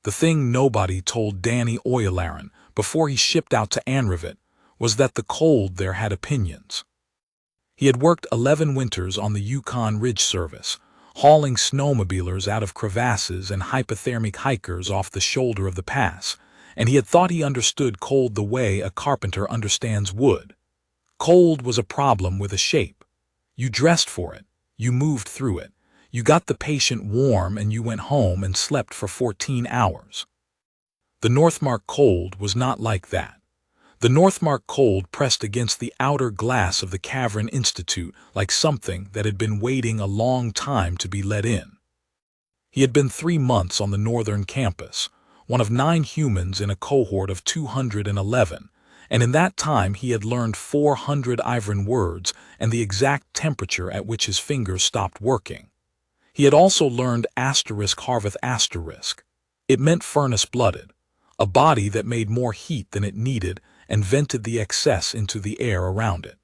The thing nobody told Danny Oyalaran before he shipped out to Anravit was that the cold there had opinions. He had worked 11 winters on the Yukon Ridge Service, hauling snowmobilers out of crevasses and hypothermic hikers off the shoulder of the pass, and he had thought he understood cold the way a carpenter understands wood. Cold was a problem with a shape. You dressed for it, you moved through it, you got the patient warm, and you went home and slept for 14 hours. The Northmark cold was not like that. The Northmark cold pressed against the outer glass of the Cavern Institute like something that had been waiting a long time to be let in. He had been 3 months on the northern campus, one of 9 humans in a cohort of 211, and in that time he had learned 400 Ivran words and the exact temperature at which his fingers stopped working. He had also learned **Harveth**. It meant furnace-blooded, a body that made more heat than it needed and vented the excess into the air around it.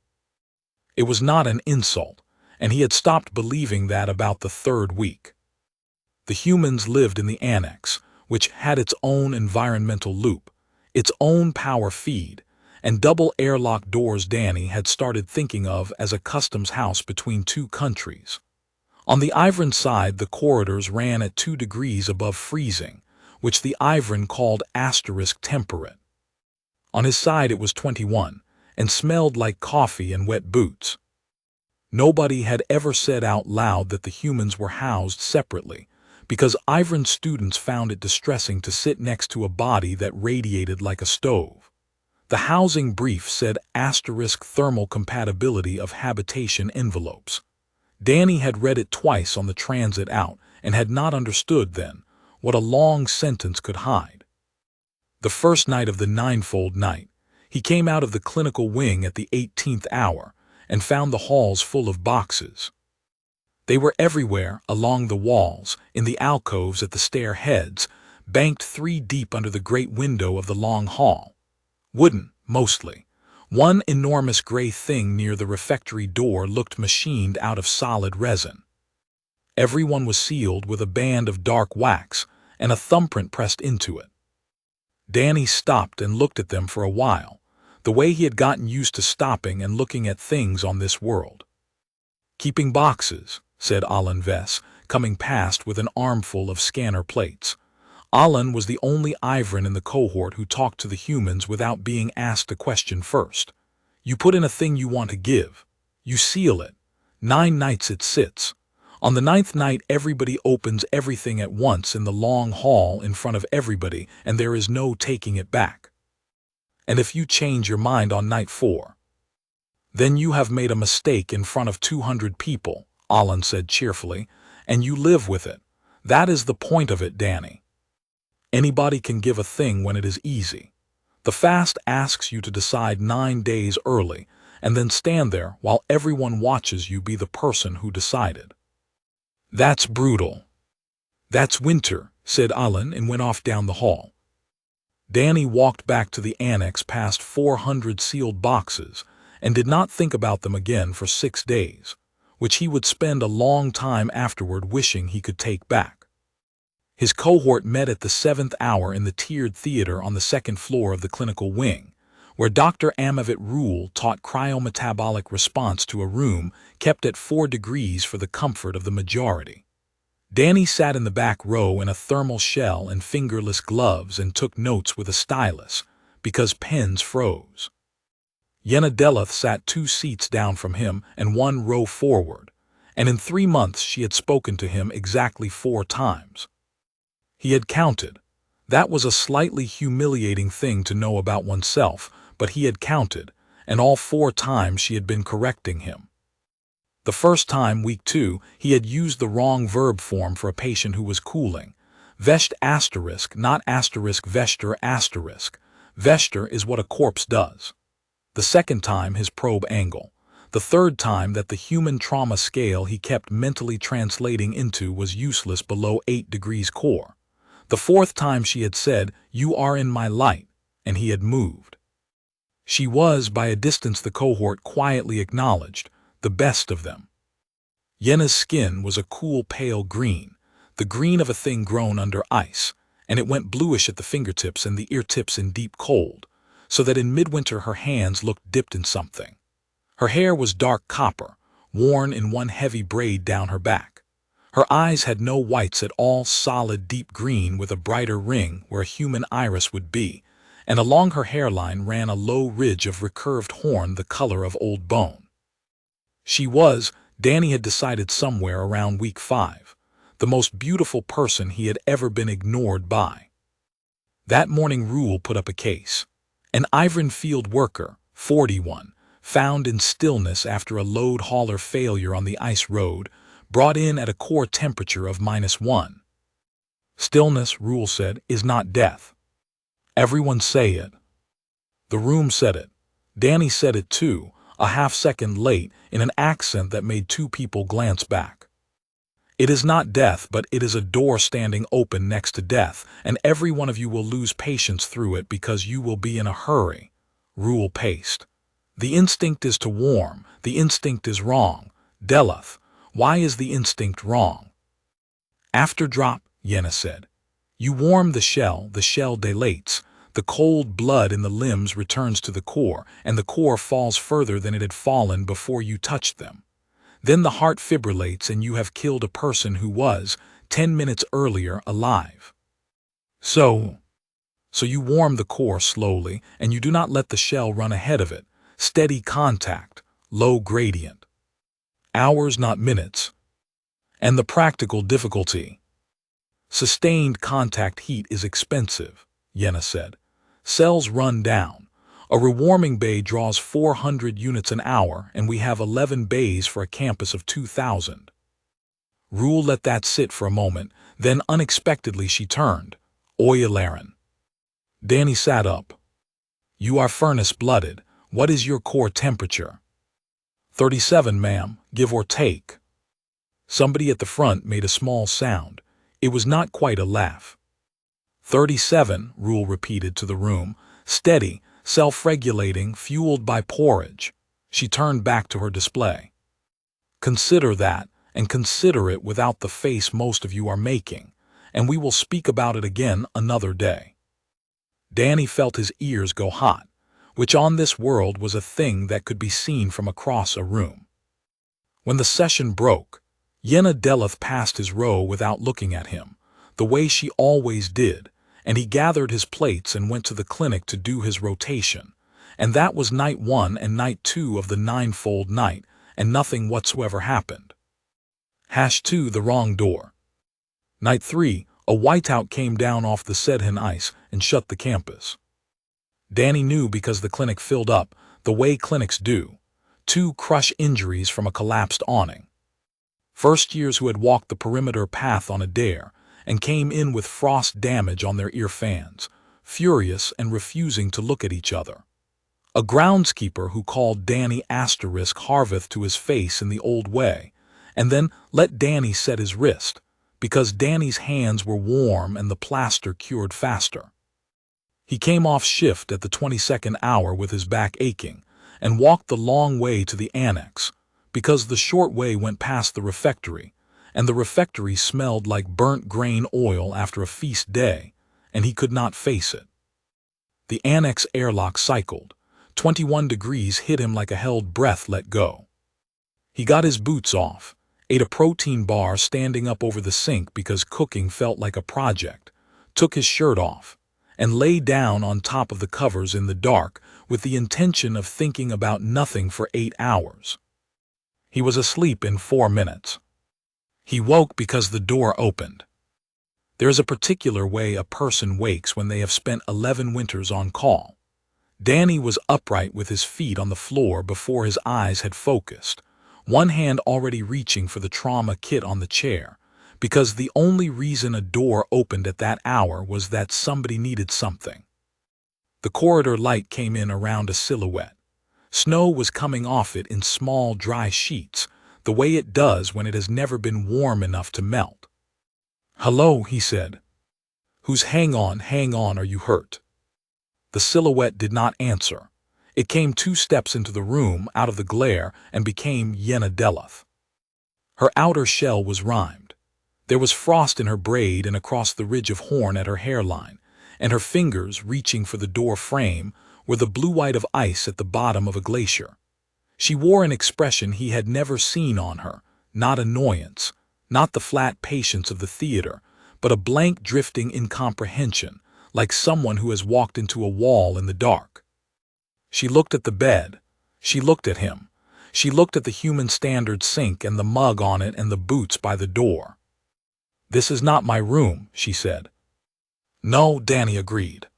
It was not an insult, and he had stopped believing that about the 3rd week. The humans lived in the annex, which had its own environmental loop, its own power feed, and double airlock doors Danny had started thinking of as a customs house between 2 countries. On the Ivran side, the corridors ran at 2 degrees above freezing, which the Ivran called *temperate. On his side it was 21, and smelled like coffee and wet boots. Nobody had ever said out loud that the humans were housed separately, because Ivran students found it distressing to sit next to a body that radiated like a stove. The housing brief said *thermal compatibility of habitation envelopes. Danny had read it twice on the transit out and had not understood then what a long sentence could hide. The first night of the 9-fold night, he came out of the clinical wing at the 18th hour and found the halls full of boxes. They were everywhere, along the walls, in the alcoves at the stair heads, banked 3 deep under the great window of the long hall. Wooden, mostly. One enormous gray thing near the refectory door looked machined out of solid resin. Everyone was sealed with a band of dark wax and a thumbprint pressed into it. Danny stopped and looked at them for a while, the way he had gotten used to stopping and looking at things on this world. "Keeping boxes," said Alan Vess, coming past with an armful of scanner plates. Alan was the only Ivran in the cohort who talked to the humans without being asked a question first. "You put in a thing you want to give. You seal it. 9 nights it sits. On the 9th night everybody opens everything at once in the long hall in front of everybody, and there is no taking it back. And if you change your mind on night 4, then you have made a mistake in front of 200 people, Alan said cheerfully, and you live with it. That is the point of it, Danny. Anybody can give a thing when it is easy. The fast asks you to decide 9 days early, and then stand there while everyone watches you be the person who decided. That's brutal." "That's winter," said Alan, and went off down the hall. Danny walked back to the annex past 400 sealed boxes and did not think about them again for 6 days, which he would spend a long time afterward wishing he could take back. His cohort met at the 7th hour in the tiered theater on the 2nd floor of the clinical wing, where Dr. Amavit Rule taught cryometabolic response to a room kept at 4 degrees for the comfort of the majority. Danny sat in the back row in a thermal shell and fingerless gloves and took notes with a stylus, because pens froze. Yenna Deluth sat 2 seats down from him and 1 row forward, and in 3 months she had spoken to him exactly 4 times. He had counted. That was a slightly humiliating thing to know about oneself, but he had counted, and all 4 times she had been correcting him. The first time, week 2, he had used the wrong verb form for a patient who was cooling. Vesht *, not *veshter*. Veshter is what a corpse does. The second time, his probe angle. The third time that the human trauma scale he kept mentally translating into was useless below 8 degrees core. The 4th time she had said, "You are in my light," and he had moved. She was, by a distance the cohort quietly acknowledged, the best of them. Yenna's skin was a cool pale green, the green of a thing grown under ice, and it went bluish at the fingertips and the ear tips in deep cold, so that in midwinter her hands looked dipped in something. Her hair was dark copper, worn in one heavy braid down her back. Her eyes had no whites at all, solid deep green with a brighter ring where a human iris would be, and along her hairline ran a low ridge of recurved horn the color of old bone. She was, Danny had decided somewhere around week 5, the most beautiful person he had ever been ignored by. That morning Rule put up a case. An Ivory field worker, 41, found in stillness after a load hauler failure on the ice road, brought in at a core temperature of -1. Stillness, Rule said, is not death. Everyone say it. The room said it. Danny said it too, a half-second late, in an accent that made 2 people glance back. It is not death, but it is a door standing open next to death, and every one of you will lose patience through it because you will be in a hurry. Rule paced. The instinct is to warm. The instinct is wrong. Deluth, why is the instinct wrong? After drop, Yenna said. You warm the shell dilates. The cold blood in the limbs returns to the core, and the core falls further than it had fallen before you touched them. Then the heart fibrillates and you have killed a person who was, 10 minutes earlier, alive. So you warm the core slowly, and you do not let the shell run ahead of it. Steady contact, low gradient. Hours, not minutes. And the practical difficulty. Sustained contact heat is expensive, Yenna said. Cells run down. A rewarming bay draws 400 units an hour, and we have 11 bays for a campus of 2,000. Rule let that sit for a moment, then unexpectedly she turned. Oyalaran. Danny sat up. You are furnace-blooded. What is your core temperature? 37, ma'am, give or take. Somebody at the front made a small sound. It was not quite a laugh. 37, Rule repeated to the room, steady, self-regulating, fueled by porridge. She turned back to her display. Consider that, and consider it without the face most of you are making, and we will speak about it again another day. Danny felt his ears go hot, which on this world was a thing that could be seen from across a room. When the session broke, Yenna Deluth passed his row without looking at him, the way she always did, and he gathered his plates and went to the clinic to do his rotation. And that was night 1 and night 2 of the 9-fold night, and nothing whatsoever happened. #2 The wrong door. Night 3, a whiteout came down off the Sedhan ice and shut the campus. Danny knew because the clinic filled up, the way clinics do. 2 crush injuries from a collapsed awning. First years who had walked the perimeter path on a dare, and came in with frost damage on their ear fans, furious and refusing to look at each other. A groundskeeper who called Danny *Harveth to his face in the old way, and then let Danny set his wrist, because Danny's hands were warm and the plaster cured faster. He came off shift at the 22nd hour with his back aching, and walked the long way to the annex, because the short way went past the refectory, and the refectory smelled like burnt grain oil after a feast day, and he could not face it. The annex airlock cycled. 21 degrees hit him like a held breath let go. He got his boots off, ate a protein bar standing up over the sink because cooking felt like a project, took his shirt off, and lay down on top of the covers in the dark with the intention of thinking about nothing for 8 hours. He was asleep in 4 minutes. He woke because the door opened. There is a particular way a person wakes when they have spent 11 winters on call. Danny was upright with his feet on the floor before his eyes had focused, one hand already reaching for the trauma kit on the chair, because the only reason a door opened at that hour was that somebody needed something. The corridor light came in around a silhouette. Snow was coming off it in small, dry sheets, the way it does when it has never been warm enough to melt. "Hello," he said. "Who's hang on, are you hurt?" The silhouette did not answer. It came 2 steps into the room out of the glare and became Yenna Deluth. Her outer shell was rimed. There was frost in her braid and across the ridge of horn at her hairline, and her fingers, reaching for the door frame, were the blue white of ice at the bottom of a glacier. She wore an expression he had never seen on her, not annoyance, not the flat patience of the theater, but a blank drifting incomprehension, like someone who has walked into a wall in the dark. She looked at the bed. She looked at him. She looked at the human standard sink and the mug on it and the boots by the door. "This is not my room," she said. "No," Danny agreed.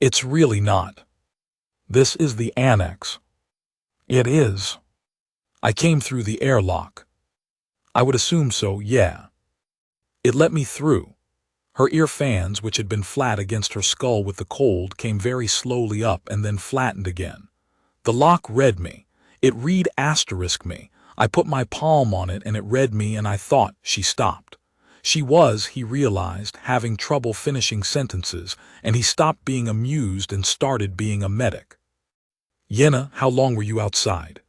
"It's really not. This is the annex." "It is. I came through the airlock." "I would assume so, yeah." "It let me through." Her ear fans, which had been flat against her skull with the cold, came very slowly up and then flattened again. "The lock read me. It read asterisk me. I put my palm on it and it read me and I thought—" She stopped. She was, he realized, having trouble finishing sentences, and he stopped being amused and started being a medic. "Yenna, how long were you outside?"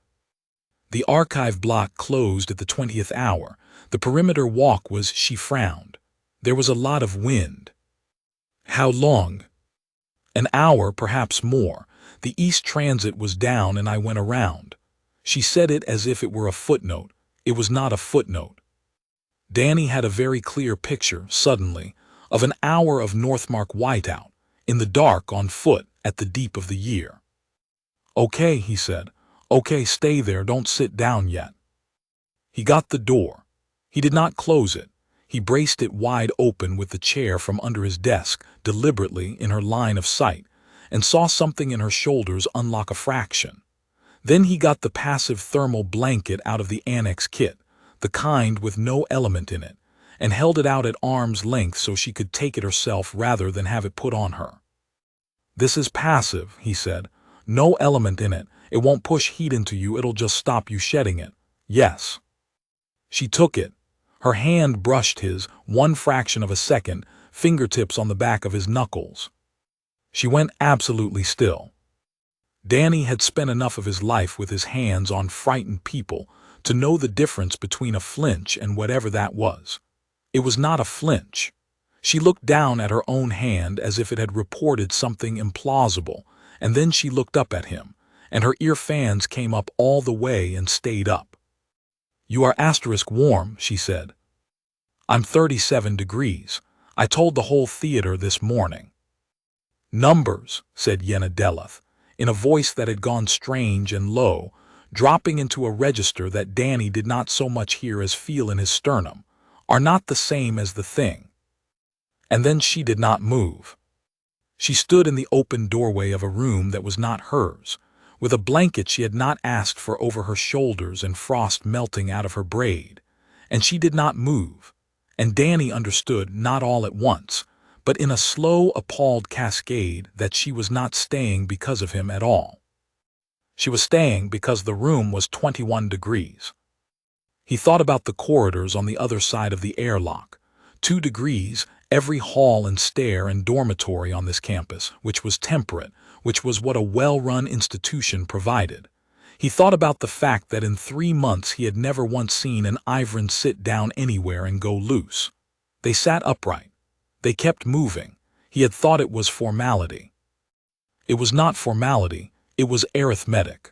The archive block closed at the 20th hour. The perimeter walk was— She frowned. There was a lot of wind. "How long?" "An hour, perhaps more. The East Transit was down and I went around." She said it as if it were a footnote. It was not a footnote. Danny had a very clear picture, suddenly, of an hour of Northmark whiteout, in the dark, on foot, at the deep of the year. "Okay," he said. "Okay, stay there, don't sit down yet." He got the door. He did not close it. He braced it wide open with the chair from under his desk, deliberately in her line of sight, and saw something in her shoulders unlock a fraction. Then he got the passive thermal blanket out of the annex kit, the kind with no element in it, and held it out at arm's length so she could take it herself rather than have it put on her. "This is passive," he said. "No element in it. It won't push heat into you, it'll just stop you shedding it." "Yes." She took it. Her hand brushed his, one fraction of a second, fingertips on the back of his knuckles. She went absolutely still. Danny had spent enough of his life with his hands on frightened people to know the difference between a flinch and whatever that was. It was not a flinch. She looked down at her own hand as if it had reported something implausible, and then she looked up at him, and her ear fans came up all the way and stayed up. "You are asterisk warm," she said. "I'm 37 degrees. I told the whole theater this morning." "Numbers," said Yenna Deluth, in a voice that had gone strange and low, dropping into a register that Danny did not so much hear as feel in his sternum, "are not the same as the thing." And then she did not move. She stood in the open doorway of a room that was not hers, with a blanket she had not asked for over her shoulders and frost melting out of her braid, and she did not move, and Danny understood, not all at once, but in a slow, appalled cascade, that she was not staying because of him at all. She was staying because the room was 21 degrees. He thought about the corridors on the other side of the airlock. 2 degrees, every hall and stair and dormitory on this campus, which was temperate, which was what a well-run institution provided. He thought about the fact that in 3 months he had never once seen an Ivran sit down anywhere and go loose. They sat upright. They kept moving. He had thought it was formality. It was not formality, it was arithmetic.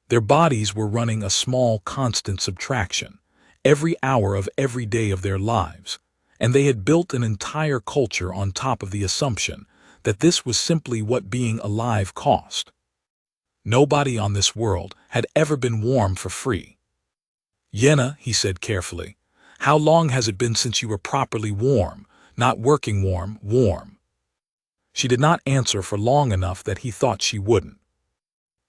Their bodies were running a small, constant subtraction, every hour of every day of their lives, and they had built an entire culture on top of the assumption that this was simply what being alive cost. Nobody on this world had ever been warm for free. "Yenna," he said carefully, "how long has it been since you were properly warm, not working warm, warm?" She did not answer for long enough that he thought she wouldn't.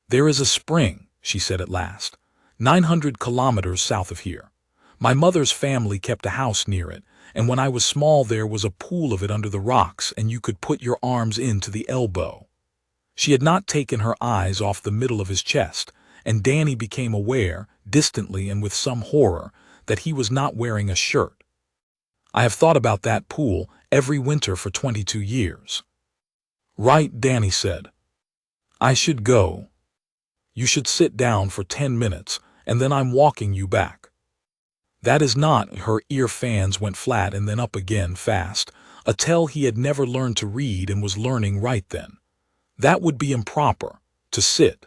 "There is a spring," she said at last, 900 kilometers south of here. My mother's family kept a house near it, and when I was small there was a pool of it under the rocks and you could put your arms in to the elbow." She had not taken her eyes off the middle of his chest, and Danny became aware, distantly and with some horror, that he was not wearing a shirt. "I have thought about that pool every winter for 22 years. "Right," Danny said. "I should go. You should sit down for 10 minutes, and then I'm walking you back." That is not, her ear fans went flat and then up again fast, a tell he had never learned to read and was learning right then. That would be improper, to sit.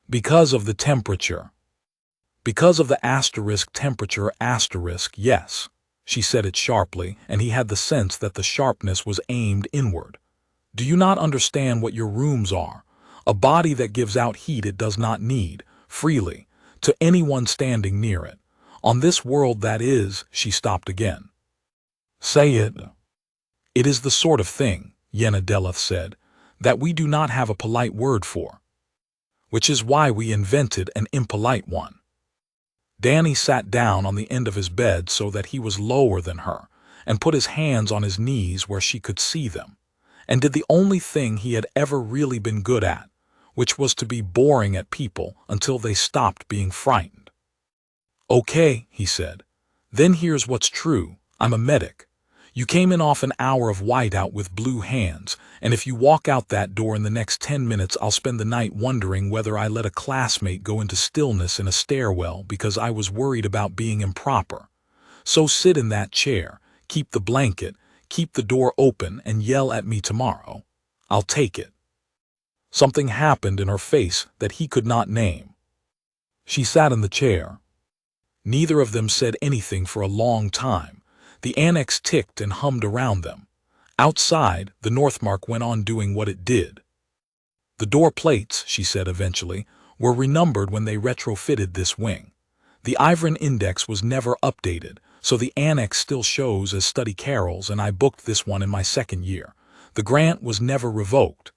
Because of the temperature. Because of the asterisk temperature asterisk, yes. She said it sharply, and he had the sense that the sharpness was aimed inward. Do you not understand what your rooms are? A body that gives out heat it does not need, freely, to anyone standing near it. On this world that is, she stopped again. Say it. It is the sort of thing, Yenna Deleth said, that we do not have a polite word for. Which is why we invented an impolite one. Danny sat down on the end of his bed so that he was lower than her, and put his hands on his knees where she could see them, and did the only thing he had ever really been good at, which was to be boring at people until they stopped being frightened. Okay, he said. Then here's what's true. I'm a medic. You came in off an hour of whiteout with blue hands, and if you walk out that door in the next 10 minutes I'll spend the night wondering whether I let a classmate go into stillness in a stairwell because I was worried about being improper. So sit in that chair, keep the blanket, keep the door open, and yell at me tomorrow. I'll take it. Something happened in her face that he could not name. She sat in the chair. Neither of them said anything for a long time. The annex ticked and hummed around them. Outside, the Northmark went on doing what it did. The door plates, she said eventually, were renumbered when they retrofitted this wing. The Ivran index was never updated, so the annex still shows as study Carol's, and I booked this one in my second year. The grant was never revoked.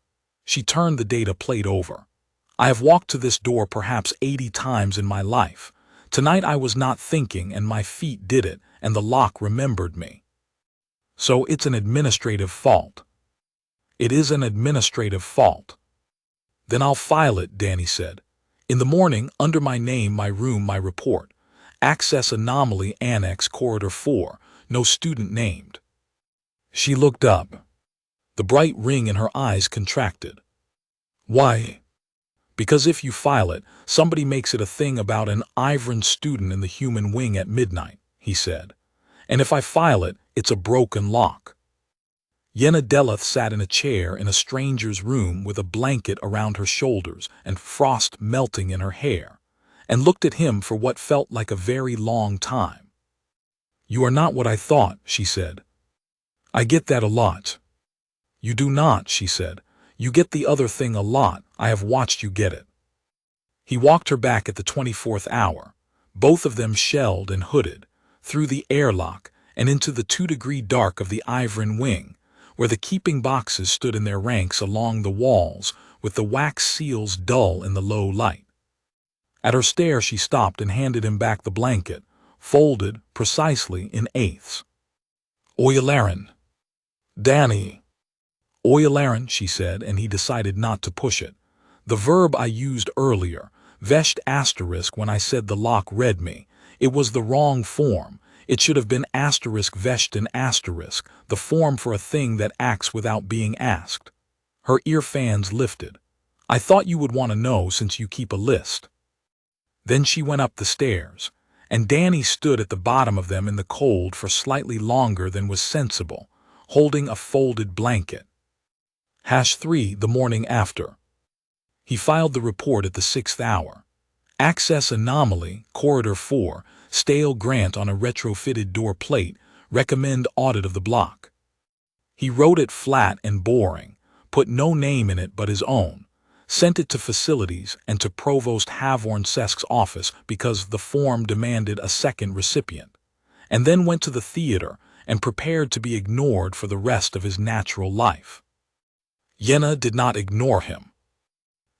She turned the data plate over. I have walked to this door perhaps 80 times in my life. Tonight I was not thinking and my feet did it, and the lock remembered me. So it's an administrative fault. It is an administrative fault. Then I'll file it, Danny said. In the morning, under my name, my room, my report. Access anomaly annex corridor 4, no student named. She looked up. The bright ring in her eyes contracted. Why? Because if you file it, somebody makes it a thing about an Ivran student in the human wing at midnight, he said. And if I file it, it's a broken lock. Yenna Deleth sat in a chair in a stranger's room with a blanket around her shoulders and frost melting in her hair, and looked at him for what felt like a very long time. You are not what I thought, she said. I get that a lot. You do not, she said. You get the other thing a lot. I have watched you get it. He walked her back at the 24th hour, both of them shelled and hooded, through the airlock and into the 2-degree dark of the Ivran wing, where the keeping boxes stood in their ranks along the walls, with the wax seals dull in the low light. At her stare she stopped and handed him back the blanket, folded precisely in eighths. Oyalaran. Danny. Oyalaran, she said, and he decided not to push it. The verb I used earlier, veshed asterisk when I said the lock read me, it was the wrong form. It should have been asterisk veshed in asterisk, the form for a thing that acts without being asked. Her ear fans lifted. I thought you would want to know since you keep a list. Then she went up the stairs, and Danny stood at the bottom of them in the cold for slightly longer than was sensible, holding a folded blanket. #3 the morning after. He filed the report at the 6th hour. Access anomaly, corridor 4, stale grant on a retrofitted door plate, recommend audit of the block. He wrote it flat and boring, put no name in it but his own, sent it to facilities and to Provost Havornsesk's office because the form demanded a second recipient, and then went to the theater and prepared to be ignored for the rest of his natural life. Yenna did not ignore him.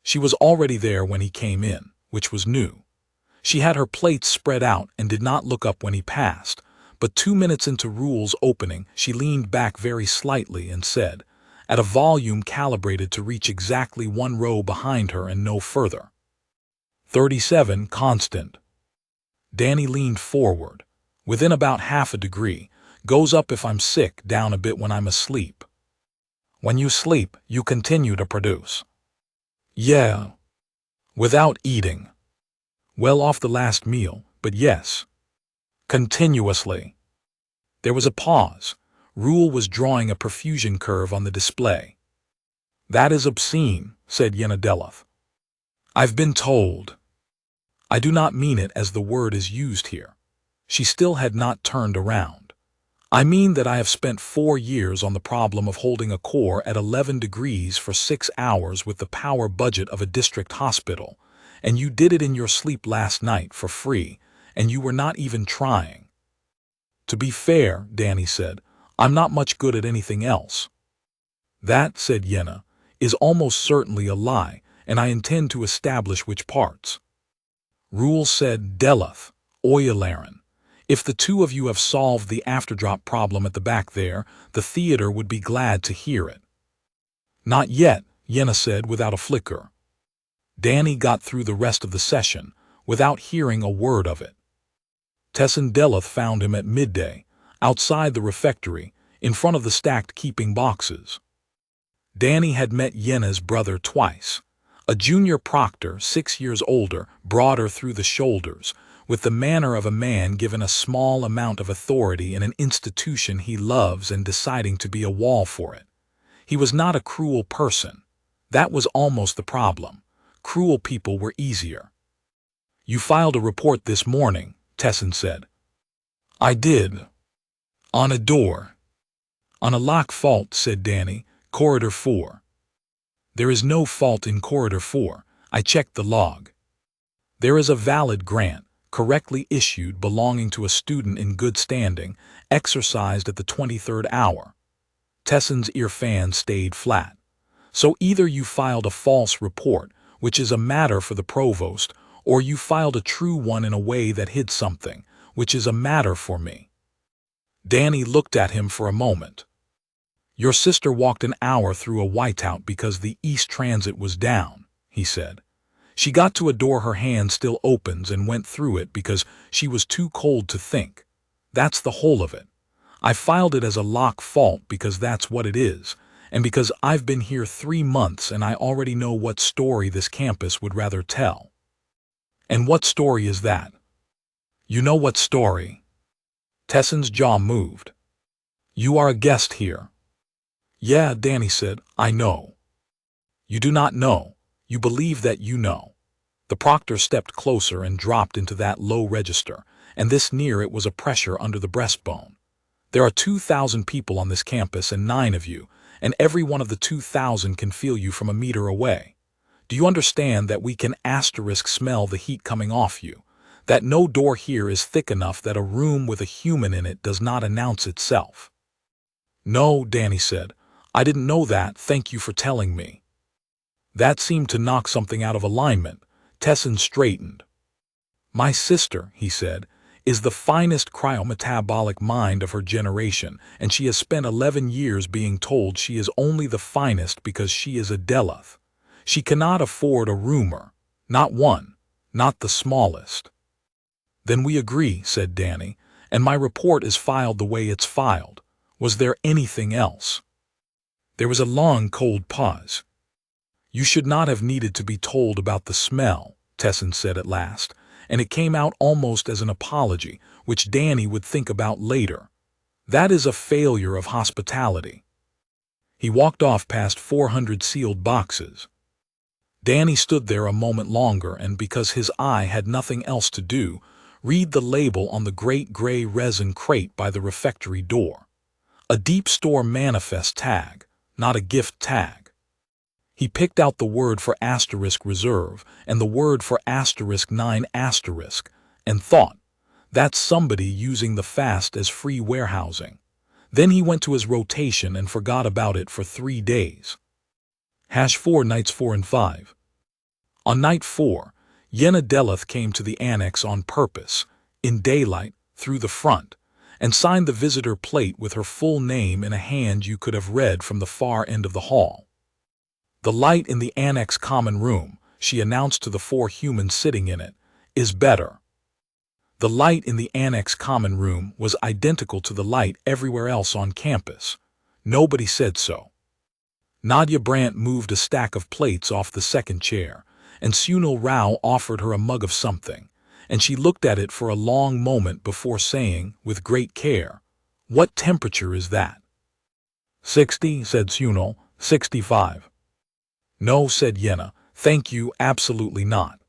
She was already there when he came in, which was new. She had her plates spread out and did not look up when he passed, but 2 minutes into Rule's opening she leaned back very slightly and said, at a volume calibrated to reach exactly 1 row behind her and no further. 37 constant. Danny leaned forward. Within about half a degree. Goes up if I'm sick, down a bit when I'm asleep. When you sleep, you continue to produce. Yeah. Without eating. Well off the last meal, but yes. Continuously. There was a pause. Rule was drawing a perfusion curve on the display. That is obscene, said Yenadeloth. I've been told. I do not mean it as the word is used here. She still had not turned around. I mean that I have spent 4 years on the problem of holding a core at 11 degrees for 6 hours with the power budget of a district hospital, and you did it in your sleep last night for free, and you were not even trying. To be fair, Danny said, I'm not much good at anything else. That, said Yenna, is almost certainly a lie, and I intend to establish which parts. Rule said, Deloth, Oilaran, if the two of you have solved the afterdrop problem at the back there, the theater would be glad to hear it. Not yet, Yenna said without a flicker. Danny got through the rest of the session without hearing a word of it. Tessin Deloth found him at midday, outside the refectory, in front of the stacked keeping boxes. Danny had met Yenna's brother twice. A junior proctor, 6 years older, broader through the shoulders, with the manner of a man given a small amount of authority in an institution he loves and deciding to be a wall for it. He was not a cruel person. That was almost the problem. Cruel people were easier. You filed a report this morning, Tessin said. I did. On a door. On a lock fault, said Danny, corridor 4. There is no fault in corridor 4. I checked the log. There is a valid grant, correctly issued, belonging to a student in good standing, exercised at the 23rd hour. Tessin's ear fan stayed flat. So either you filed a false report, which is a matter for the provost, or you filed a true one in a way that hid something, which is a matter for me. Danny looked at him for a moment. Your sister walked an hour through a whiteout because the East Transit was down, he said. She got to a door her hand still opens and went through it because she was too cold to think. That's the whole of it. I filed it as a lock fault because that's what it is, and because I've been here 3 months and I already know what story this campus would rather tell. And what story is that? You know what story? Tessin's jaw moved. You are a guest here. Yeah, Danny said, I know. You do not know. You believe that you know. The proctor stepped closer and dropped into that low register, and this near it was a pressure under the breastbone. There are 2,000 people on this campus and 9 of you, and every one of the 2,000 can feel you from a meter away. Do you understand that we can smell the heat coming off you? That no door here is thick enough that a room with a human in it does not announce itself? No, Danny said. I didn't know that, thank you for telling me. That seemed to knock something out of alignment. Tessin straightened. My sister, he said, is the finest cryometabolic mind of her generation, and she has spent 11 years being told she is only the finest because she is a Deloth. She cannot afford a rumor. Not one. Not the smallest. Then we agree, said Danny, and my report is filed the way it's filed. Was there anything else? There was a long, cold pause. You should not have needed to be told about the smell, Tessin said at last, and it came out almost as an apology, which Danny would think about later. That is a failure of hospitality. He walked off past 400 sealed boxes. Danny stood there a moment longer and, because his eye had nothing else to do, read the label on the great gray resin crate by the refectory door. A deep store manifest tag, not a gift tag. He picked out the word for *reserve and the word for *9*, and thought, that's somebody using the fast as free warehousing. Then he went to his rotation and forgot about it for 3 days. #4 nights 4 and 5. On night 4, Yenna Deloth came to the annex on purpose, in daylight, through the front, and signed the visitor plate with her full name in a hand you could have read from the far end of the hall. The light in the annex common room, she announced to the 4 humans sitting in it, is better. The light in the annex common room was identical to the light everywhere else on campus. Nobody said so. Nadia Brandt moved a stack of plates off the second chair, and Sunil Rao offered her a mug of something, and she looked at it for a long moment before saying, with great care, "What temperature is that?" 60, said Suno. 65. No, said Yenna. Thank you, absolutely not.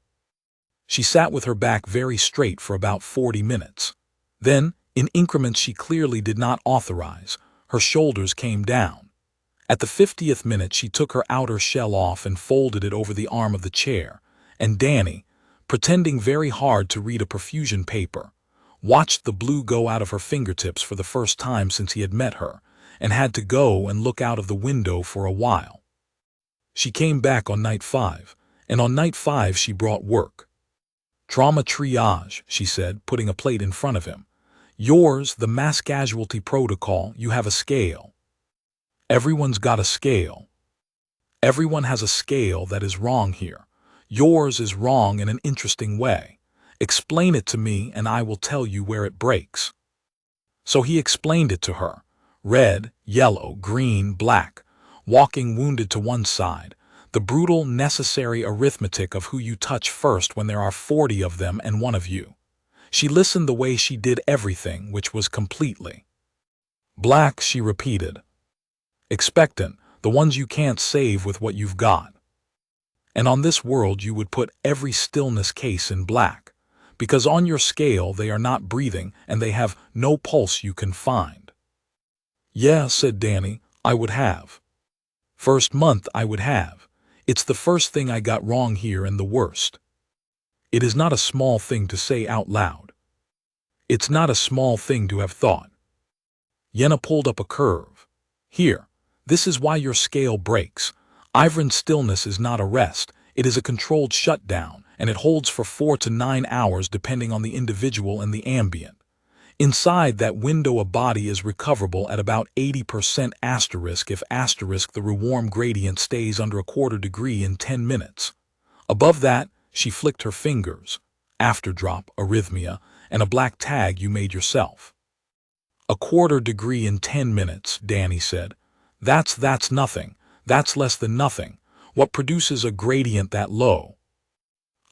She sat with her back very straight for about 40 minutes. Then, in increments she clearly did not authorize, her shoulders came down. At the 50th minute she took her outer shell off and folded it over the arm of the chair, and Danny, pretending very hard to read a perfusion paper, watched the blue go out of her fingertips for the first time since he had met her, and had to go and look out of the window for a while. She came back on night 5, and on night 5 she brought work. Trauma triage, she said, putting a plate in front of him. Yours, the mass casualty protocol, you have a scale. Everyone's got a scale. Everyone has a scale that is wrong here. Yours is wrong in an interesting way. Explain it to me and I will tell you where it breaks. So he explained it to her. Red, yellow, green, black, walking wounded to one side, the brutal, necessary arithmetic of who you touch first when there are 40 of them and one of you. She listened the way she did everything, which was completely. Black, she repeated. Expectant, the ones you can't save with what you've got. And on this world you would put every stillness case in black, because on your scale they are not breathing and they have no pulse you can find. Yeah, said Danny, I would have. First month I would have. It's the first thing I got wrong here and the worst. It is not a small thing to say out loud. It's not a small thing to have thought. Yenna pulled up a curve. Here, this is why your scale breaks. Ivran stillness is not a rest, it is a controlled shutdown, and it holds for 4 to 9 hours depending on the individual and the ambient. Inside that window a body is recoverable at about 80% asterisk if asterisk the rewarm gradient stays under a quarter degree in 10 minutes. Above that, she flicked her fingers, afterdrop, arrhythmia, and a black tag you made yourself. A quarter degree in 10 minutes, Danny said. That's nothing. That's less than nothing. What produces a gradient that low?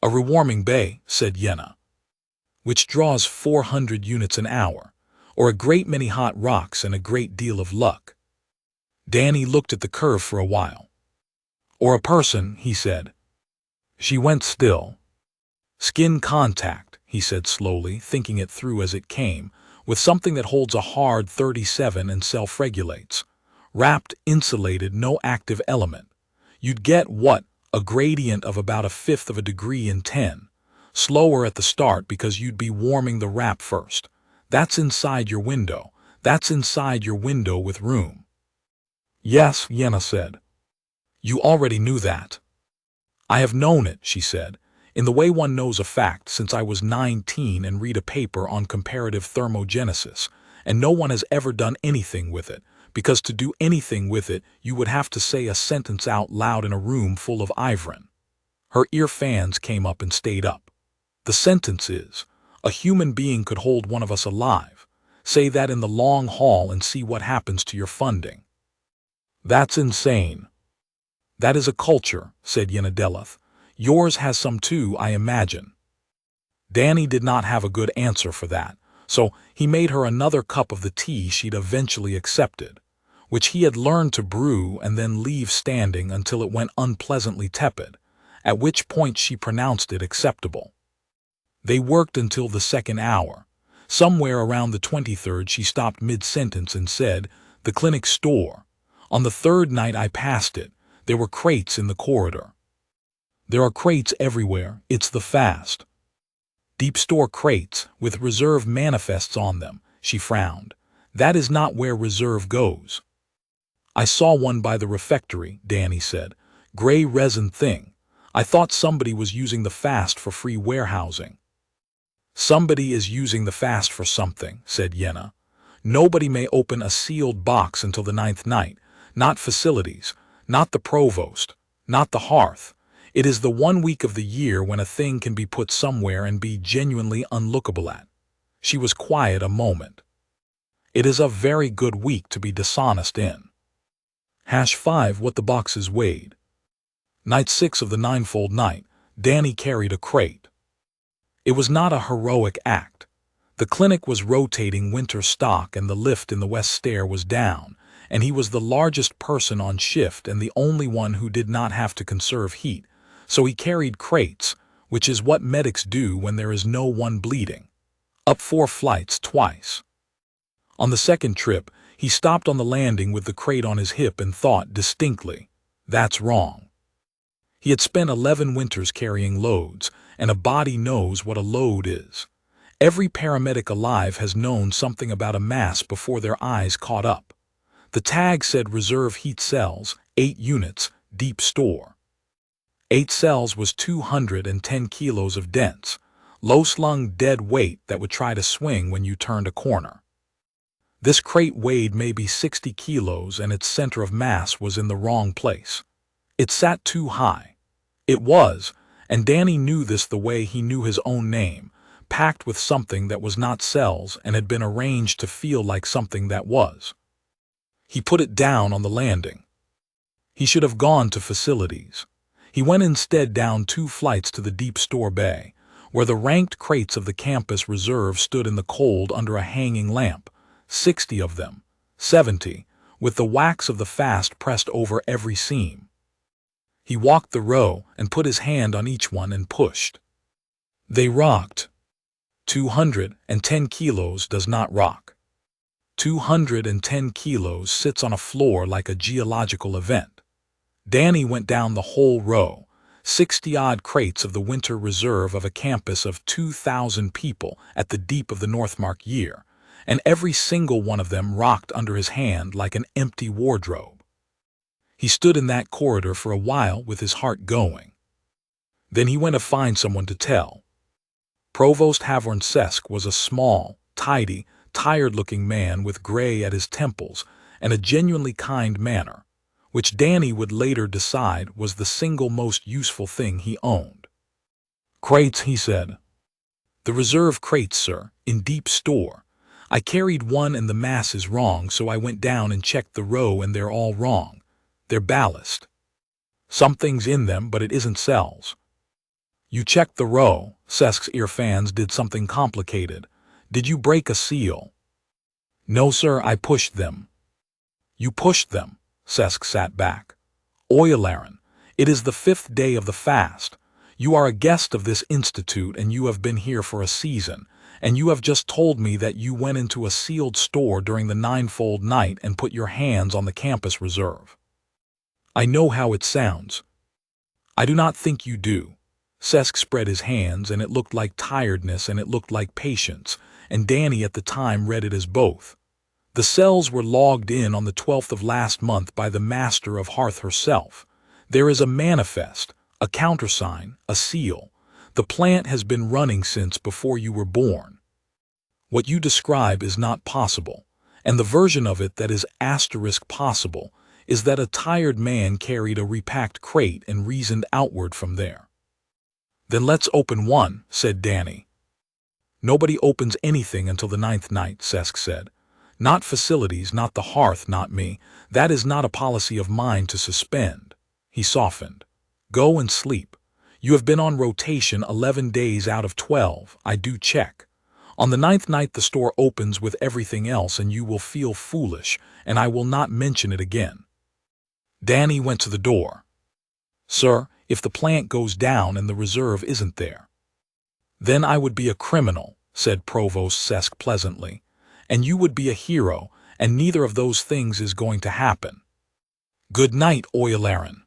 A rewarming bay, said Yenna, which draws 400 units an hour, or a great many hot rocks and a great deal of luck. Danny looked at the curve for a while. Or a person, he said. She went still. Skin contact, he said slowly, thinking it through as it came, with something that holds a hard 37 and self-regulates. Wrapped, insulated, no active element. You'd get what? A gradient of about 1/5 of a degree in 10. Slower at the start because you'd be warming the wrap first. That's inside your window. That's inside your window with room. Yes, Yenna said. You already knew that. I have known it, she said, in the way one knows a fact since I was 19 and read a paper on comparative thermogenesis, and no one has ever done anything with it, because to do anything with it you would have to say a sentence out loud in a room full of Ivran. Her ear fans came up and stayed up. The sentence is, a human being could hold one of us alive. Say that in the long haul and see what happens to your funding. That's insane. That is a culture, said Yennadeloth. Yours has some too, I imagine. Danny did not have a good answer for that, so he made her another cup of the tea she'd eventually accepted, which he had learned to brew and then leave standing until it went unpleasantly tepid, at which point she pronounced it acceptable. They worked until the 2nd hour. Somewhere around the 23rd she stopped mid-sentence and said, the clinic store. On the 3rd night I passed it. There were crates in the corridor. There are crates everywhere, it's the fast. Deep store crates, with reserve manifests on them, she frowned. That is not where reserve goes. I saw one by the refectory, Danny said. Gray resin thing. I thought somebody was using the fast for free warehousing. Somebody is using the fast for something, said Yenna. Nobody may open a sealed box until the 9th night. Not facilities, not the provost, not the hearth. It is the 1 week of the year when a thing can be put somewhere and be genuinely unlookable at. She was quiet a moment. It is a very good week to be dishonest in. #5 What the boxes weighed. Night 6 of the 9-fold night, Danny carried a crate. It was not a heroic act. The clinic was rotating winter stock and the lift in the west stair was down, and he was the largest person on shift and the only one who did not have to conserve heat, so he carried crates, which is what medics do when there is no one bleeding, up 4 flights twice. On the second trip, he stopped on the landing with the crate on his hip and thought distinctly, "That's wrong." He had spent 11 winters carrying loads, and a body knows what a load is. Every paramedic alive has known something about a mass before their eyes caught up. The tag said reserve heat cells, 8 units, deep store. 8 cells was 210 kilos of dense, low-slung dead weight that would try to swing when you turned a corner. This crate weighed maybe 60 kilos and its center of mass was in the wrong place. It sat too high. It was, and Danny knew this the way he knew his own name, packed with something that was not cells and had been arranged to feel like something that was. He put it down on the landing. He should have gone to facilities. He went instead down 2 flights to the deep store bay, where the ranked crates of the campus reserve stood in the cold under a hanging lamp, 60 of them, 70, with the wax of the fast pressed over every seam. He walked the row and put his hand on each one and pushed. They rocked. 210 kilos does not rock. 210 kilos sits on a floor like a geological event. Danny went down the whole row, 60-odd crates of the winter reserve of a campus of 2,000 people at the deep of the Northmark year, and every single one of them rocked under his hand like an empty wardrobe. He stood in that corridor for a while with his heart going. Then he went to find someone to tell. Provost Havornsesk was a small, tidy, tired-looking man with gray at his temples and a genuinely kind manner, which Danny would later decide was the single most useful thing he owned. "Crates," he said. "The reserve crates, sir, in deep store. I carried one and the mass is wrong, so I went down and checked the row and they're all wrong. They're ballast. Something's in them, but it isn't cells." "You checked the row." Sesk's ear fans did something complicated. "Did you break a seal?" "No, sir, I pushed them." "You pushed them?" Sesk sat back. "Oilaran, it is the 5th day of the fast. You are a guest of this institute and you have been here for a season, and you have just told me that you went into a sealed store during the ninefold night and put your hands on the campus reserve. I know how it sounds." "I do not think you do." Sesk spread his hands, and it looked like tiredness and it looked like patience, and Danny at the time read it as both. "The cells were logged in on the 12th of last month by the master of Hearth herself. There is a manifest, a countersign, a seal. The plant has been running since before you were born. What you describe is not possible, and the version of it that is *possible is that a tired man carried a repacked crate and reasoned outward from there." "Then let's open one," said Danny. "Nobody opens anything until the 9th night," Sesk said. "Not facilities, not the Hearth, not me. That is not a policy of mine to suspend." He softened. "Go and sleep. You have been on rotation 11 days out of 12. I do check. On the 9th night the store opens with everything else and you will feel foolish, and I will not mention it again." Danny went to the door. "Sir, if the plant goes down and the reserve isn't there?" "Then I would be a criminal," said Provost Sesk pleasantly, "and you would be a hero, and neither of those things is going to happen. Good night, Oilaran."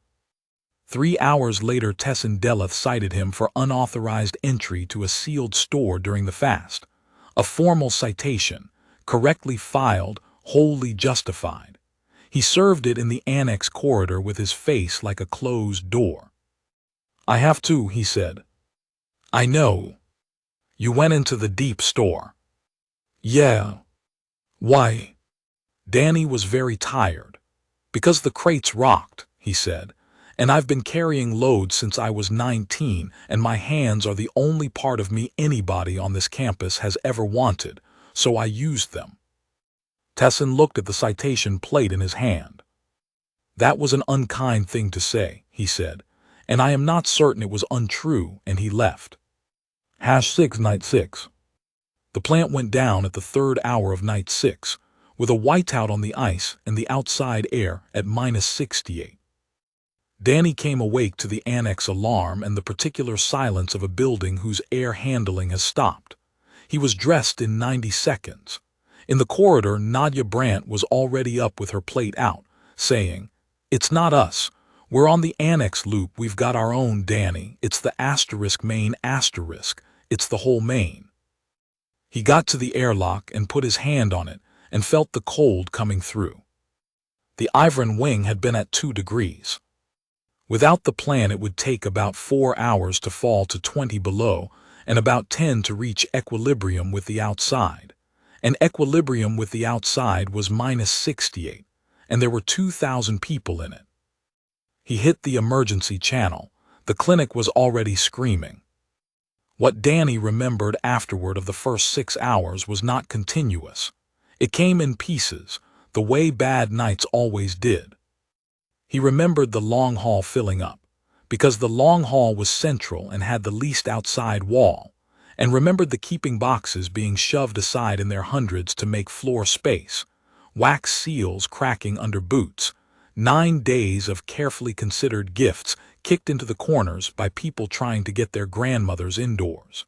3 hours later Tessin Deleth cited him for unauthorized entry to a sealed store during the fast. A formal citation, correctly filed, wholly justified. He served it in the annex corridor with his face like a closed door. "I have to," he said. "I know. You went into the deep store." "Yeah." "Why?" Danny was very tired. "Because the crates rocked," he said, "and I've been carrying loads since I was 19, and my hands are the only part of me anybody on this campus has ever wanted, so I used them." Tessin looked at the citation plate in his hand. "That was an unkind thing to say," he said, "and I am not certain it was untrue," and he left. #6 Night 6. The plant went down at the third hour of Night 6, with a whiteout on the ice and the outside air at -68. Danny came awake to the annex alarm and the particular silence of a building whose air handling has stopped. He was dressed in 90 seconds. In the corridor, Nadia Brandt was already up with her plate out, saying, "It's not us. We're on the annex loop. We've got our own, Danny. It's the *main*. It's the whole main." He got to the airlock and put his hand on it and felt the cold coming through. The Ivran wing had been at 2 degrees. Without the plan, it would take about 4 hours to fall to 20 below and about 10 to reach equilibrium with the outside. And equilibrium with the outside was -68, and there were 2,000 people in it. He hit the emergency channel. The clinic was already screaming. What Danny remembered afterward of the first 6 hours was not continuous. It came in pieces, the way bad nights always did. He remembered the long hall filling up, because the long hall was central and had the least outside wall, and remembered the keeping boxes being shoved aside in their hundreds to make floor space, wax seals cracking under boots, 9 days of carefully considered gifts kicked into the corners by people trying to get their grandmothers indoors.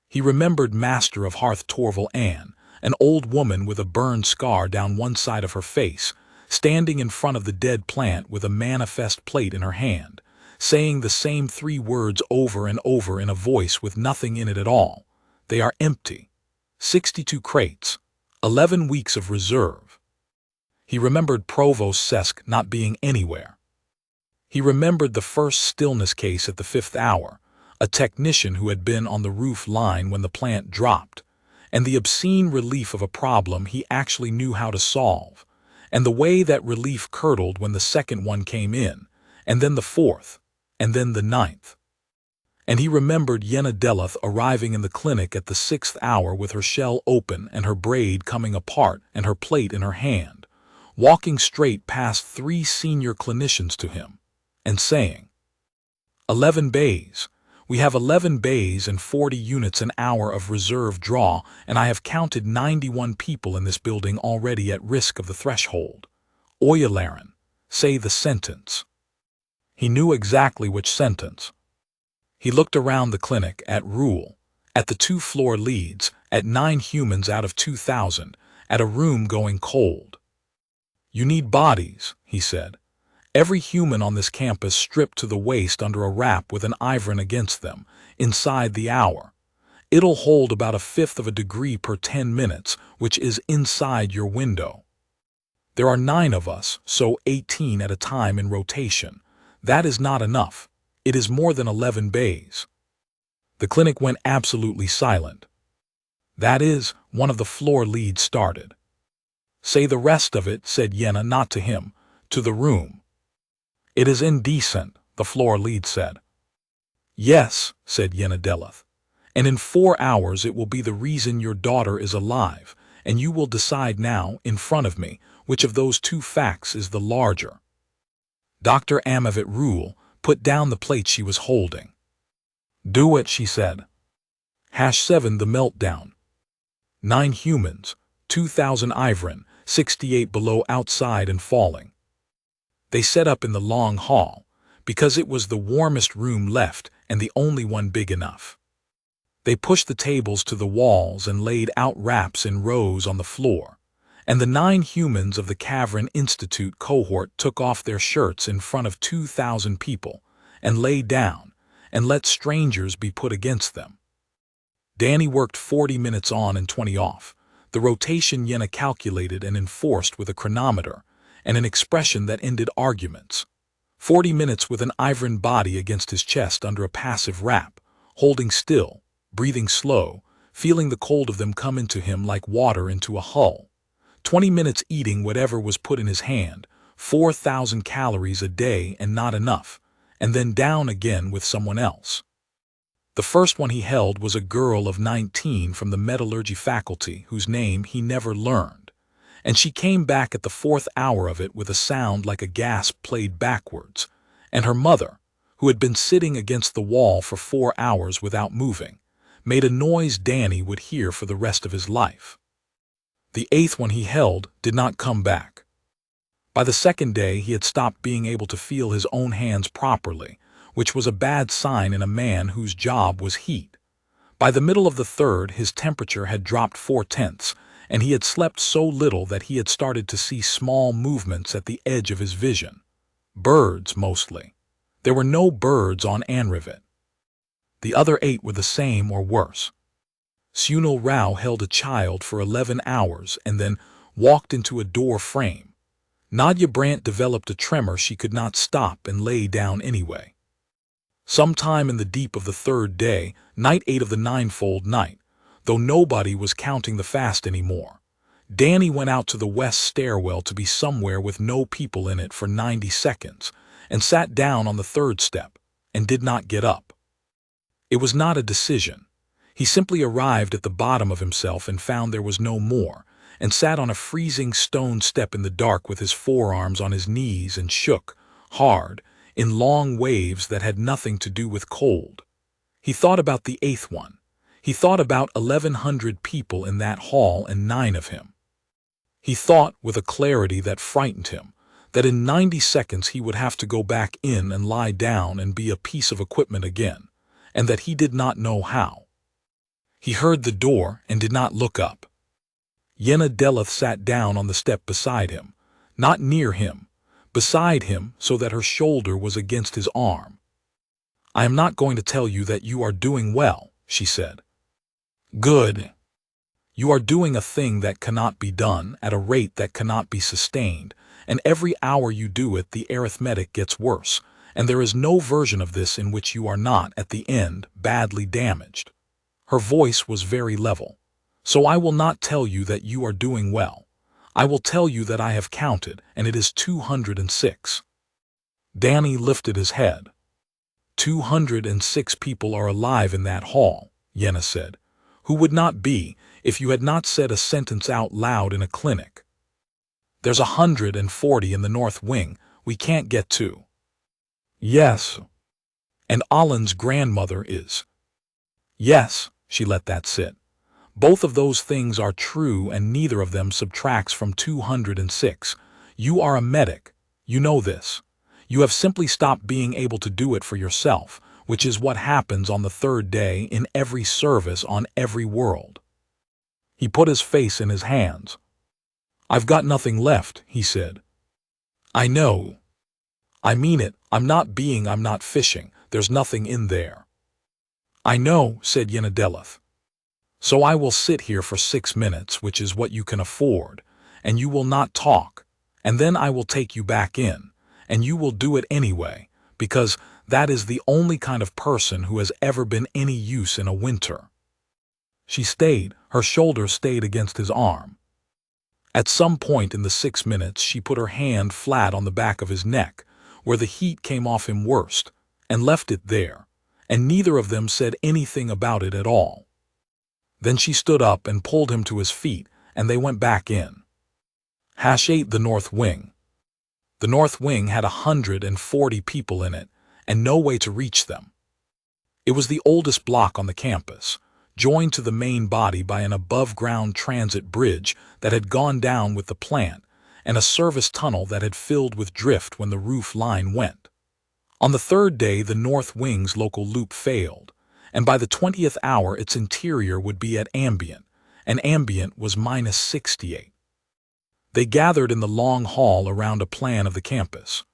He remembered Master of Hearth Torval Ann, an old woman with a burned scar down one side of her face, standing in front of the dead plant with a manifest plate in her hand, saying the same 3 words over and over in a voice with nothing in it at all. "They are empty. 62 crates. 11 weeks of reserve." He remembered Provost Sesk not being anywhere. He remembered the first stillness case at the 5th hour, a technician who had been on the roof line when the plant dropped, and the obscene relief of a problem he actually knew how to solve, and the way that relief curdled when the second one came in, and then the 4th, and then the 9th. And he remembered Yenna Deluth arriving in the clinic at the 6th hour with her shell open and her braid coming apart and her plate in her hand, walking straight past 3 senior clinicians to him, and saying, "11 bays. We have 11 bays and 40 units an hour of reserve draw, and I have counted 91 people in this building already at risk of the threshold. Oyalaran, say the sentence." He knew exactly which sentence. He looked around the clinic, at Rule, at the 2 floor leads, at 9 humans out of 2,000, at a room going cold. "You need bodies," he said. "Every human on this campus stripped to the waist under a wrap with an Ivran against them, inside the hour. It'll hold about 1/5 of a degree per 10 minutes, which is inside your window. There are 9 of us, so 18 at a time in rotation. That is not enough. It is more than 11 bays." The clinic went absolutely silent. "That is," one of the floor leads started. "Say the rest of it," said Yenna, not to him, to the room. "It is indecent," the floor lead said. "Yes," said Yenna Deluth. "And in 4 hours it will be the reason your daughter is alive, and you will decide now, in front of me, which of those 2 facts is the larger." Dr. Amavet Rule put down the plate she was holding. "Do it," she said. #7 The meltdown. 9 humans, 2,000 Ivran, 68 below outside and falling. They set up in the long hall, because it was the warmest room left and the only one big enough. They pushed the tables to the walls and laid out wraps in rows on the floor, and the 9 humans of the Cavern Institute cohort took off their shirts in front of 2,000 people and lay down and let strangers be put against them. Danny worked 40 minutes on and 20 off, the rotation Yenna calculated and enforced with a chronometer and an expression that ended arguments. 40 minutes with an Ivran body against his chest under a passive wrap, holding still, breathing slow, feeling the cold of them come into him like water into a hull. 20 minutes eating whatever was put in his hand, 4,000 calories a day and not enough, and then down again with someone else. The first one he held was a girl of 19 from the metallurgy faculty whose name he never learned, and she came back at the 4th hour of it with a sound like a gasp played backwards, and her mother, who had been sitting against the wall for 4 hours without moving, made a noise Danny would hear for the rest of his life. The 8th one he held did not come back. By the 2nd day, he had stopped being able to feel his own hands properly, which was a bad sign in a man whose job was heat. By the middle of the 3rd, his temperature had dropped 4/10, and he had slept so little that he had started to see small movements at the edge of his vision. Birds, mostly. There were no birds on Anrivet. The other 8 were the same or worse. Sunil Rao held a child for 11 hours and then walked into a door frame. Nadia Brandt developed a tremor she could not stop and lay down anyway. Sometime in the deep of the 3rd day, night 8 of the ninefold night, though nobody was counting the fast anymore, Danny went out to the west stairwell to be somewhere with no people in it for 90 seconds and sat down on the 3rd step and did not get up. It was not a decision. He simply arrived at the bottom of himself and found there was no more, and sat on a freezing stone step in the dark with his forearms on his knees and shook, hard, in long waves that had nothing to do with cold. He thought about the 8th one. He thought about 1,100 people in that hall and 9 of him. He thought, with a clarity that frightened him, that in 90 seconds he would have to go back in and lie down and be a piece of equipment again, and that he did not know how. He heard the door and did not look up. Yenna Deleth sat down on the step beside him, not near him, beside him so that her shoulder was against his arm. "I am not going to tell you that you are doing well," she said. "Good. You are doing a thing that cannot be done at a rate that cannot be sustained, and every hour you do it the arithmetic gets worse, and there is no version of this in which you are not, at the end, badly damaged." Her voice was very level. "So I will not tell you that you are doing well. I will tell you that I have counted, and it is 206. Danny lifted his head. 206 people are alive in that hall, Yenna said. Who would not be, if you had not said a sentence out loud in a clinic? There's 140 in the north wing we can't get to. Yes. And Alan's grandmother is. Yes, she let that sit. Both of those things are true and neither of them subtracts from 206. You are a medic. You know this. You have simply stopped being able to do it for yourself, which is what happens on the 3rd day in every service on every world. He put his face in his hands. "I've got nothing left," he said. "I know. I mean it. I'm not fishing. There's nothing in there." "I know," said Yenna Deleth. "So I will sit here for 6 minutes, which is what you can afford, and you will not talk, and then I will take you back in, and you will do it anyway, because that is the only kind of person who has ever been any use in a winter." She stayed, her shoulder stayed against his arm. At some point in the 6 minutes she put her hand flat on the back of his neck, where the heat came off him worst, and left it there, and neither of them said anything about it at all. Then she stood up and pulled him to his feet, and they went back in. #8 The North Wing. The North Wing had 140 people in it, and no way to reach them. It was the oldest block on the campus, joined to the main body by an above-ground transit bridge that had gone down with the plant, and a service tunnel that had filled with drift when the roof line went. On the 3rd day the North Wing's local loop failed, and by the 20th hour its interior would be at ambient, and ambient was -68. They gathered in the long hall around a plan of the campus.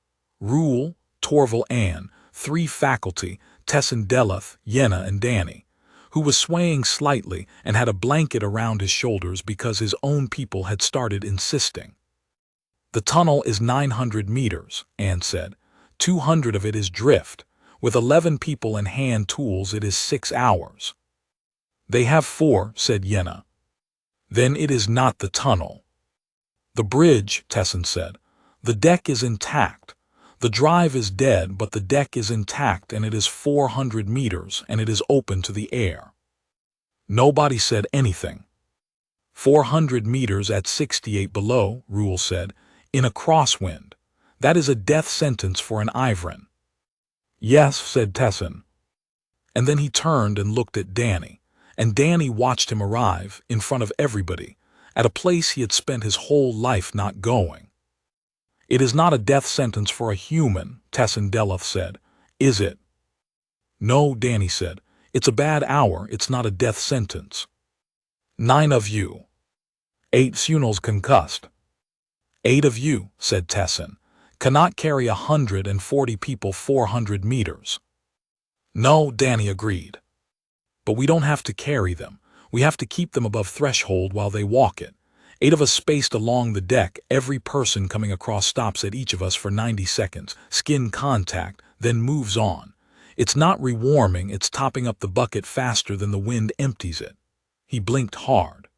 Rule, Torval Ann, 3 faculty, Tessin Deleth, Yenna, and Danny, who was swaying slightly and had a blanket around his shoulders because his own people had started insisting. "The tunnel is 900 meters, Ann said. 200 of it is drift. With 11 people and hand tools it is 6 hours. "They have 4, said Yenna. "Then it is not the tunnel." "The bridge," Tessin said. "The deck is intact. The drive is dead, but the deck is intact and it is 400 meters and it is open to the air." Nobody said anything. 400 meters at 68 below, Rule said, in a crosswind. That is a death sentence for an Ivran. "Yes," said Tessin. And then he turned and looked at Danny, and Danny watched him arrive, in front of everybody, at a place he had spent his whole life not going. "It is not a death sentence for a human," Tessin Deloth said. "Is it?" "No," Danny said. "It's a bad hour, it's not a death sentence." "9 of you." 8 funerals concussed. 8 of you, said Tessin, cannot carry 140 people 400 meters. No, Danny agreed. But we don't have to carry them. We have to keep them above threshold while they walk it. 8 of us spaced along the deck. Every person coming across stops at each of us for 90 seconds, skin contact, then moves on. It's not rewarming, it's topping up the bucket faster than the wind empties it. He blinked hard.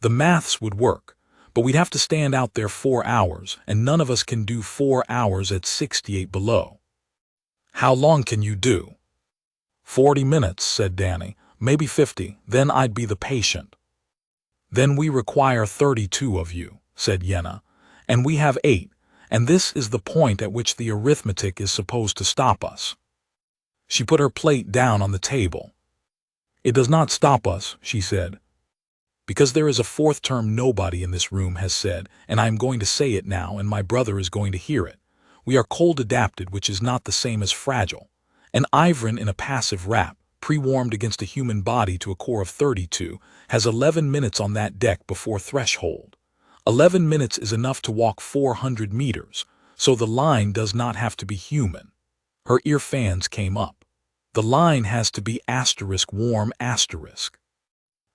The maths would work, but we'd have to stand out there 4 hours, and none of us can do 4 hours at 68 below. How long can you do? 40 minutes, said Danny. Maybe 50, then I'd be the patient. Then we require 32 of you, said Yenna, and we have 8, and this is the point at which the arithmetic is supposed to stop us. She put her plate down on the table. It does not stop us, she said. Because there is a 4th term nobody in this room has said, and I am going to say it now, and my brother is going to hear it. We are cold adapted, which is not the same as fragile. An Ivran in a passive wrap, pre-warmed against a human body to a core of 32, has 11 minutes on that deck before threshold. 11 minutes is enough to walk 400 meters, so the line does not have to be human. Her ear fans came up. The line has to be *warm*.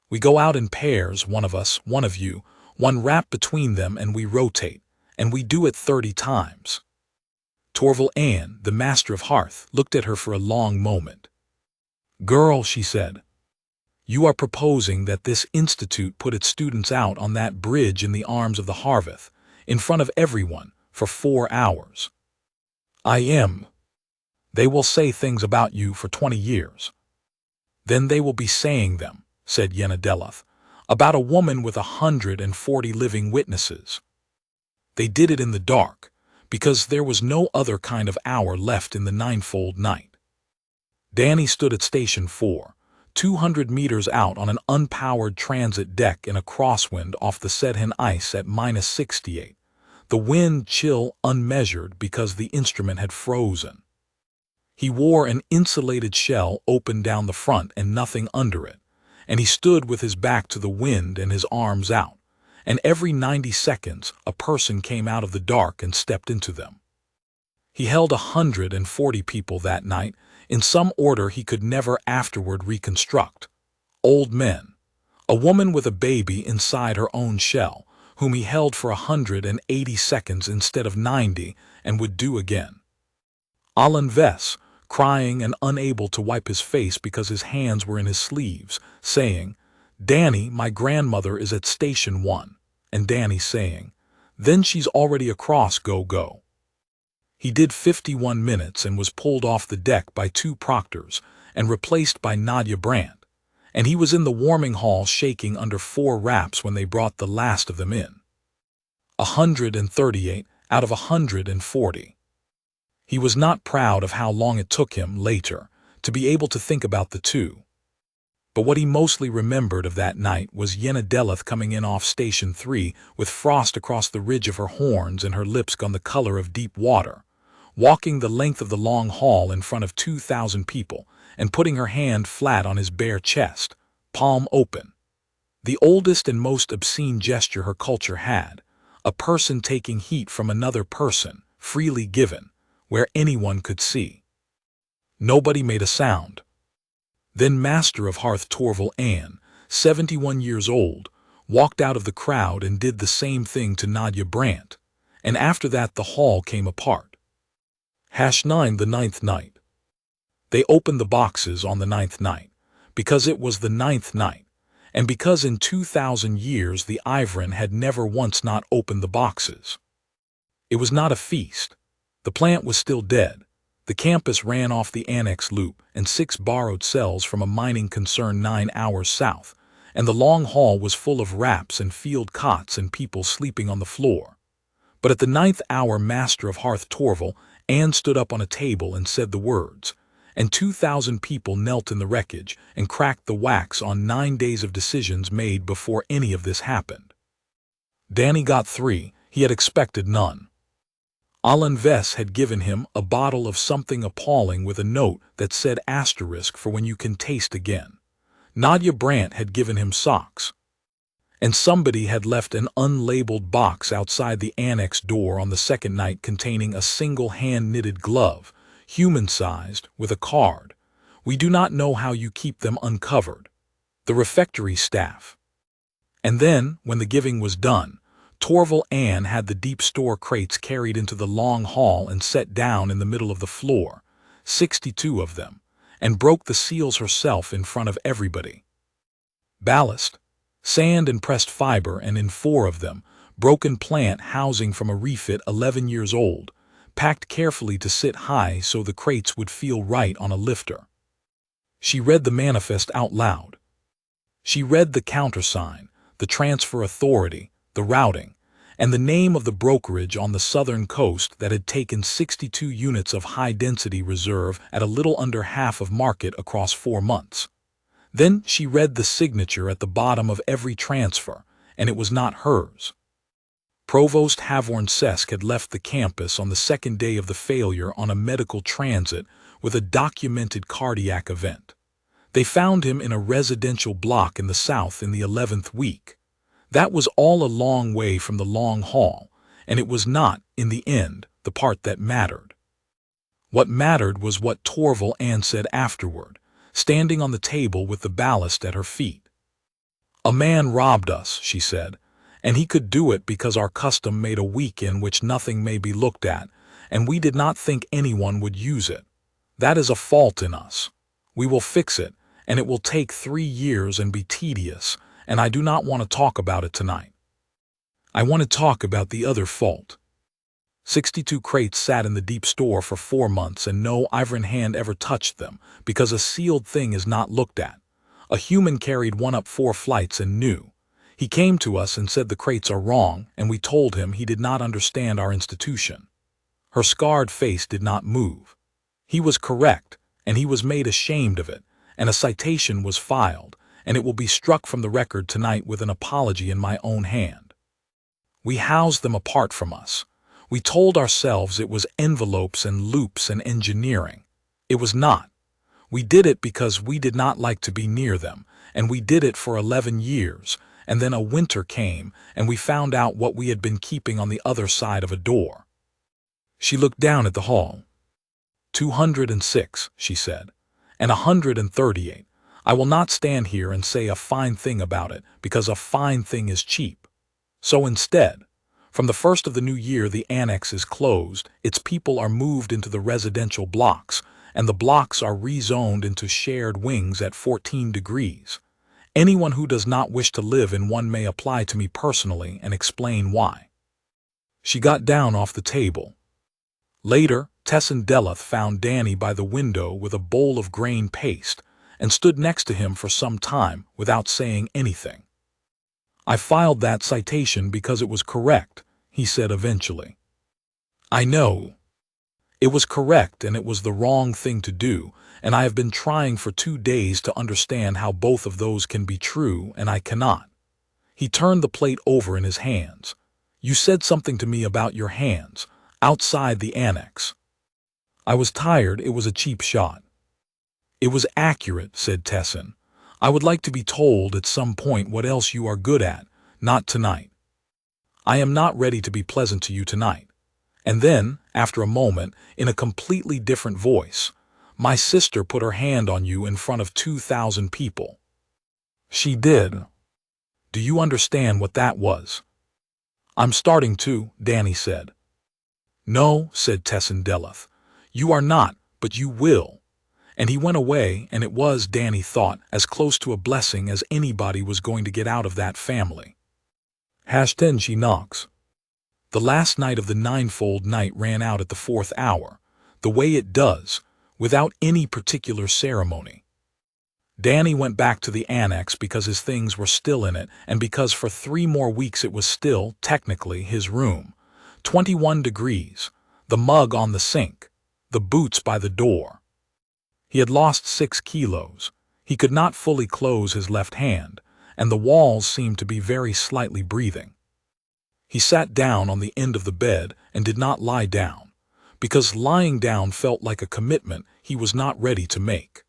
We go out in pairs, one of us, one of you, one wrap between them, and we rotate, and we do it 30 times. Torval Ann, the master of hearth, looked at her for a long moment. Girl, she said, you are proposing that this institute put its students out on that bridge in the arms of the Harveth, in front of everyone, for 4 hours. I am. They will say things about you for 20 years. Then they will be saying them, said Yenna Deloth, about a woman with 140 living witnesses. They did it in the dark, because there was no other kind of hour left in the ninefold night. Danny stood at Station 4, 200 meters out on an unpowered transit deck in a crosswind off the Sedhin ice at -68, the wind chill unmeasured because the instrument had frozen. He wore an insulated shell open down the front and nothing under it, and he stood with his back to the wind and his arms out, and every 90 seconds a person came out of the dark and stepped into them. He held 140 people that night, in some order he could never afterward reconstruct. Old men, a woman with a baby inside her own shell, whom he held for 180 seconds instead of 90 and would do again. Alan Vess, crying and unable to wipe his face because his hands were in his sleeves, saying, Danny, my grandmother is at Station 1, and Danny saying, then she's already across go. He did 51 minutes and was pulled off the deck by 2 proctors and replaced by Nadia Brandt, and he was in the warming hall shaking under 4 wraps when they brought the last of them in. 138 out of 140. He was not proud of how long it took him, later, to be able to think about the 2. But what he mostly remembered of that night was Yenna Deloth coming in off Station 3 with frost across the ridge of her horns and her lips gone the color of deep water, walking the length of the long hall in front of 2,000 people and putting her hand flat on his bare chest, palm open. The oldest and most obscene gesture her culture had, a person taking heat from another person, freely given, where anyone could see. Nobody made a sound. Then Master of Hearth Torval Ann, 71 years old, walked out of the crowd and did the same thing to Nadia Brandt, and after that the hall came apart. #9 The 9th night. They opened the boxes on the 9th night, because it was the 9th night, and because in 2,000 years the Ivran had never once not opened the boxes. It was not a feast. The plant was still dead. The campus ran off the annex loop and 6 borrowed cells from a mining concern 9 hours south, and the long hall was full of wraps and field cots and people sleeping on the floor. But at the 9th hour Master of Hearth Torval Ann stood up on a table and said the words, and 2,000 people knelt in the wreckage and cracked the wax on 9 days of decisions made before any of this happened. Danny got 3, he had expected none. Alan Vess had given him a bottle of something appalling with a note that said asterisk for when you can taste again. Nadia Brandt had given him socks. And somebody had left an unlabeled box outside the annex door on the second night containing a single hand-knitted glove, human-sized, with a card. We do not know how you keep them uncovered. The refectory staff. And then, when the giving was done, Torval Ann had the deep store crates carried into the long hall and set down in the middle of the floor, 62 of them, and broke the seals herself in front of everybody. Ballast, sand and pressed fiber, and in 4 of them, broken plant housing from a refit 11 years old, packed carefully to sit high so the crates would feel right on a lifter. She read the manifest out loud. She read the countersign, the transfer authority, the routing, and the name of the brokerage on the southern coast that had taken 62 units of high-density reserve at a little under half of market across 4 months. Then she read the signature at the bottom of every transfer, and it was not hers. Provost Havorn Sesk had left the campus on the second day of the failure on a medical transit with a documented cardiac event. They found him in a residential block in the south in the 11th week. That was all a long way from the long haul, and it was not, in the end, the part that mattered. What mattered was what Torval Ann said afterward, standing on the table with the ballast at her feet. "A man robbed us," she said, "and he could do it because our custom made a week in which nothing may be looked at, and we did not think anyone would use it. That is a fault in us. We will fix it, and it will take 3 years and be tedious, and I do not want to talk about it tonight. I want to talk about the other fault. 62 crates sat in the deep store for 4 months and no iron hand ever touched them because a sealed thing is not looked at. A human carried one up 4 flights and knew. He came to us and said the crates are wrong, and we told him he did not understand our institution." Her scarred face did not move. "He was correct, and he was made ashamed of it, and a citation was filed, and it will be struck from the record tonight with an apology in my own hand. We housed them apart from us. We told ourselves it was envelopes and loops and engineering. It was not. We did it because we did not like to be near them, and we did it for 11 years, and then a winter came, and we found out what we had been keeping on the other side of a door." She looked down at the hall. 206, she said, and 138. I will not stand here and say a fine thing about it, because a fine thing is cheap. So instead, from the 1st of the new year the annex is closed, its people are moved into the residential blocks, and the blocks are rezoned into shared wings at 14 degrees. Anyone who does not wish to live in one may apply to me personally and explain why. She got down off the table. Later, Tessin Deluth found Danny by the window with a bowl of grain paste, and stood next to him for some time without saying anything. "I filed that citation because it was correct," he said eventually. "I know. It was correct and it was the wrong thing to do, and I have been trying for 2 days to understand how both of those can be true, and I cannot." He turned the plate over in his hands. "You said something to me about your hands, outside the annex. I was tired, it was a cheap shot." "It was accurate," said Tessin. "I would like to be told at some point what else you are good at, not tonight. I am not ready to be pleasant to you tonight." And then, after a moment, in a completely different voice, "My sister put her hand on you in front of 2,000 people." "She did. Do you understand what that was?" "I'm starting to," Danny said. "No," said Tessin Deluth. "You are not, but you will." And he went away, and it was, Danny thought, as close to a blessing as anybody was going to get out of that family. #10 She knocks. The last night of the ninefold night ran out at the 4th hour, the way it does, without any particular ceremony. Danny went back to the annex because his things were still in it, and because for 3 more weeks it was still, technically, his room. 21 degrees, the mug on the sink, the boots by the door. He had lost 6 kilos. He could not fully close his left hand, and the walls seemed to be very slightly breathing. He sat down on the end of the bed and did not lie down, because lying down felt like a commitment he was not ready to make.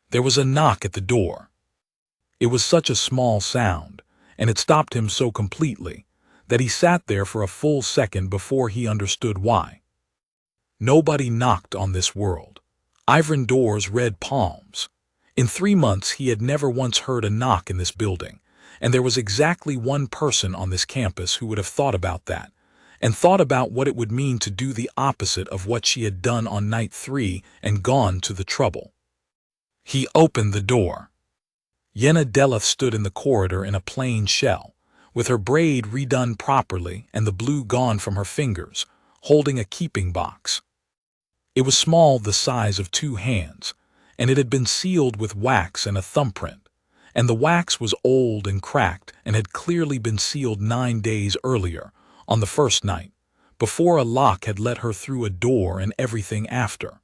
There was a knock at the door. It was such a small sound, and it stopped him so completely, that he sat there for a full second before he understood why. Nobody knocked on this world. Iron doors, red palms. In 3 months he had never once heard a knock in this building, and there was exactly one person on this campus who would have thought about that, and thought about what it would mean to do the opposite of what she had done on night 3 and gone to the trouble. He opened the door. Yenna Deluth stood in the corridor in a plain shell, with her braid redone properly and the blue gone from her fingers, holding a keeping box. It was small, the size of 2 hands, and it had been sealed with wax and a thumbprint, and the wax was old and cracked and had clearly been sealed 9 days earlier, on the first night, before a lock had let her through a door and everything after.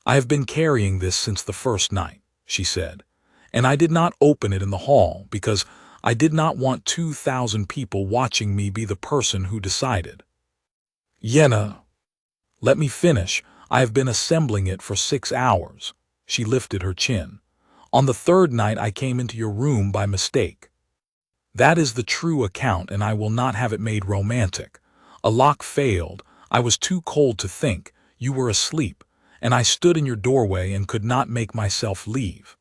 "I have been carrying this since the first night," she said, "and I did not open it in the hall because I did not want 2,000 people watching me be the person who decided." "Yenna, let me finish. I have been assembling it for 6 hours. She lifted her chin. "On the 3rd night I came into your room by mistake. That is the true account, and I will not have it made romantic. A lock failed. I was too cold to think. You were asleep, and I stood in your doorway and could not make myself leave.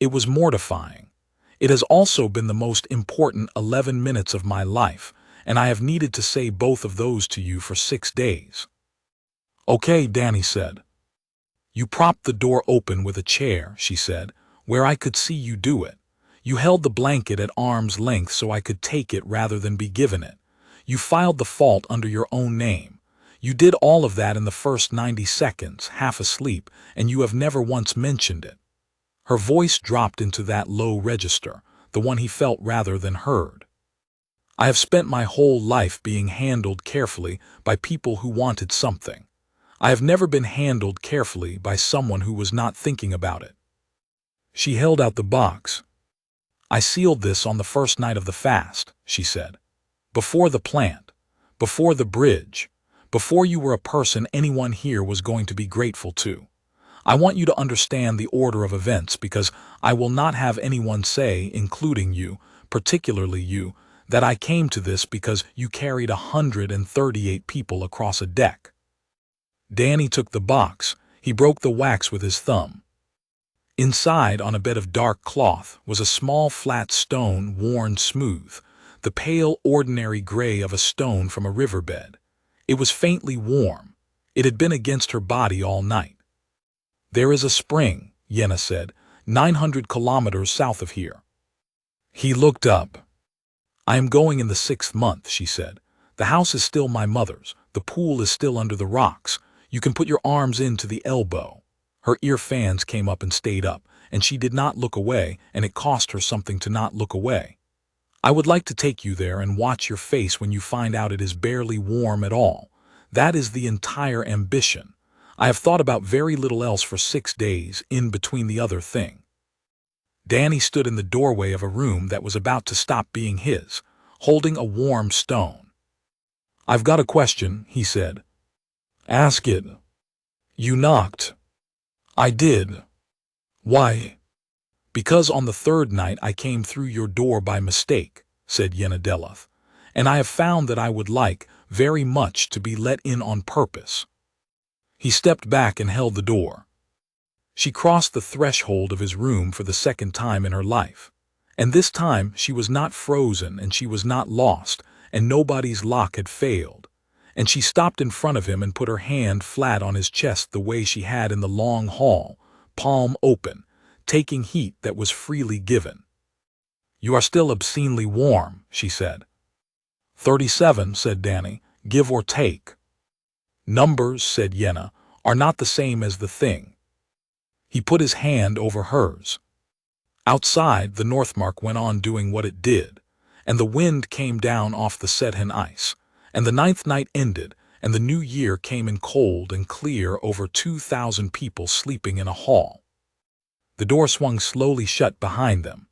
It was mortifying. It has also been the most important 11 minutes of my life, and I have needed to say both of those to you for 6 days." "Okay," Danny said. "You propped the door open with a chair," she said, "where I could see you do it. You held the blanket at arm's length so I could take it rather than be given it. You filed the fault under your own name. You did all of that in the first 90 seconds, half asleep, and you have never once mentioned it." Her voice dropped into that low register, the one he felt rather than heard. "I have spent my whole life being handled carefully by people who wanted something. I have never been handled carefully by someone who was not thinking about it." She held out the box. "I sealed this on the first night of the fast," she said. "Before the plant, before the bridge, before you were a person anyone here was going to be grateful to. I want you to understand the order of events because I will not have anyone say, including you, particularly you, that I came to this because you carried 138 people across a deck." Danny took the box. He broke the wax with his thumb. Inside, on a bed of dark cloth, was a small flat stone worn smooth, the pale ordinary gray of a stone from a riverbed. It was faintly warm. It had been against her body all night. "There is a spring," Yenna said, 900 kilometers south of here. He looked up. "I am going in the 6th month," she said. "The house is still my mother's. The pool is still under the rocks. You can put your arms in to the elbow." Her ear fans came up and stayed up, and she did not look away, and it cost her something to not look away. "I would like to take you there and watch your face when you find out it is barely warm at all. That is the entire ambition. I have thought about very little else for 6 days, in between the other thing." Danny stood in the doorway of a room that was about to stop being his, holding a warm stone. "I've got a question," he said. "Ask it." "You knocked." "I did." "Why?" "Because on the 3rd night I came through your door by mistake," said Yenna Deluth, "and I have found that I would like, very much, to be let in on purpose." He stepped back and held the door. She crossed the threshold of his room for the 2nd time in her life, and this time she was not frozen and she was not lost, and nobody's lock had failed. And she stopped in front of him and put her hand flat on his chest the way she had in the long hall, palm open, taking heat that was freely given. "You are still obscenely warm," she said. 37, said Danny, "give or take." "Numbers," said Yenna, "are not the same as the thing." He put his hand over hers. Outside, the Northmark went on doing what it did, and the wind came down off the Sedhan ice, and the 9th night ended, and the new year came in cold and clear, over 2,000 people sleeping in a hall. The door swung slowly shut behind them,